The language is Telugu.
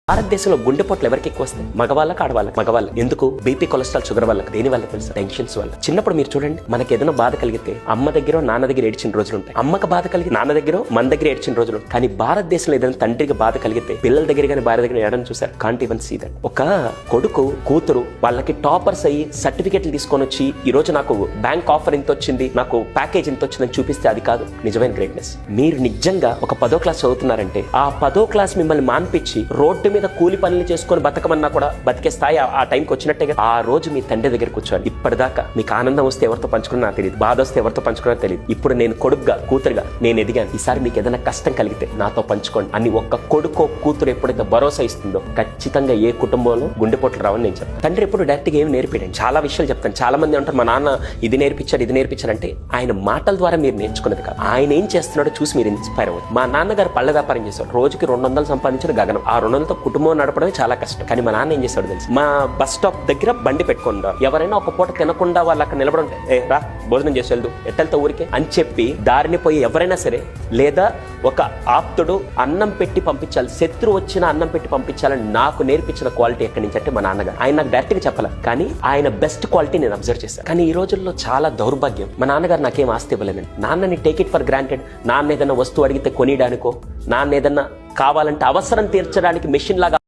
భారతదేశంలో గుండెపోట్లు ఎవరికి ఎక్కువ వస్తాయి? మగవాళ్ళకి, ఆడవాళ్ళకి? మగవాళ్ళు. ఎందుకు? బీపీ, కొలెస్ట్రాల్, షుగర్ వాళ్ళకి. దేని వల్ల తెలుసా? టెన్షన్స్ వల్ల. చిన్నప్పుడు మీరు చూడండి, మనకి ఏదైనా బాధ కలిగితే అమ్మ దగ్గర, నాన్న దగ్గర ఏడ్చిన రోజులు ఉంటాయి. అమ్మకి బాధ కలిగి నాన్న దగ్గర, మన దగ్గర ఏడ్చిన రోజులు ఉంటాయి. కానీ భారతదేశంలో ఏదైనా తండ్రికి బాధ కలిగితే పిల్లల దగ్గర కానీ భార్య దగ్గర ఏడని చూసారు? Can't even see that. ఒక కొడుకు, కూతురు వాళ్ళకి టాపర్స్ అయ్యి సర్టిఫికెట్లు తీసుకొని వచ్చి ఈ రోజు నాకు బ్యాంక్ ఆఫర్ ఇంత వచ్చింది, నాకు ప్యాకేజ్ ఇంత వచ్చిందని చూపిస్తే అది కాదు నిజమైన గ్రేట్నెస్. మీరు నిజంగా ఒక 10వ క్లాస్ చదువుతున్నారంటే ఆ 10వ క్లాస్ మిమ్మల్ని మాన్పించి రోడ్డు మీద కూలి పనులు చేసుకొని బతకమన్నా కూడా బతికే స్థాయి ఆ టైంకి వచ్చినట్టే. ఆ రోజు మీ తండ్రి దగ్గర కూర్చోవాలి. ఇప్పటిదాకా మీకు ఆనందం వస్తే ఎవరితో పంచుకున్నా నాకు తెలియదు, బాధ వస్తే ఎవరితో పంచుకున్నా తెలియదు. ఇప్పుడు నేను కొడుకుగా, కూతురుగా నేను ఎదిగాను. ఈసారి మీకు ఏదైనా కష్టం కలిగితే నాతో పంచుకోండి అని ఒక్క కొడుకో కూతురు ఎప్పుడైతే భరోసా ఇస్తుందో ఖచ్చితంగా ఏ కుటుంబంలో గుండెపోట్లు రావని నేను చెప్తాను. తండ్రి ఎప్పుడు డైరెక్ట్గా ఏమి నేర్పిడండి, చాలా విషయాలు చెప్తాను. చాలా మంది అంటారు మా నాన్న ఇది నేర్పించారంటే ఆయన మాటల ద్వారా మీరు నేర్చుకున్నది కాదు, ఆయన ఏం చేస్తున్నాడో చూసి మీరు ఇన్స్పైర్ అవ్వదు. మా నాన్నగారు పళ్ళ వ్యాపారం చేశారు, రోజుకి 200 సంపాదించిన గగనం. ఆ 200తో కుటుంబం నడపడమే చాలా కష్టం. కానీ మా నాన్న ఏం చేశాడు తెలుసు? మా బస్ స్టాప్ దగ్గర బండి పెట్టుకుంటారు, ఎవరైనా ఒక పూట తినకుండా వాళ్ళు అక్కడ నిలబడి రా భోజనం చేసి వెళ్దు, ఎట్టెళ్తా ఊరికే అని చెప్పి దారిని పోయి ఎవరైనా సరే, లేదా ఒక ఆప్తుడు అన్నం పెట్టి పంపించాలి, శత్రువు వచ్చిన అన్నం పెట్టి పంపించాలని నాకు నేర్పించిన క్వాలిటీ ఎక్కడి నుంచి అంటే మా నాన్నగారు. ఆయన నాకు డైరెక్ట్ గా చెప్పాలి, కానీ ఆయన బెస్ట్ క్వాలిటీ నేను అబ్జర్వ్ చేశాను. కానీ ఈ రోజుల్లో చాలా దౌర్భాగ్యం, మా నాన్నగారు నాకేం ఆస్తి ఇవ్వలేదండి. నాన్నని టేక్ ఇట్ ఫర్ గ్రాంటెడ్. నాన్న ఏదైనా వస్తువు అడిగితే కొనియడానికో, నాన్న ఏదన్నా కావాలంటే అవసరం తీర్చడానికి మెషిన్ లాగా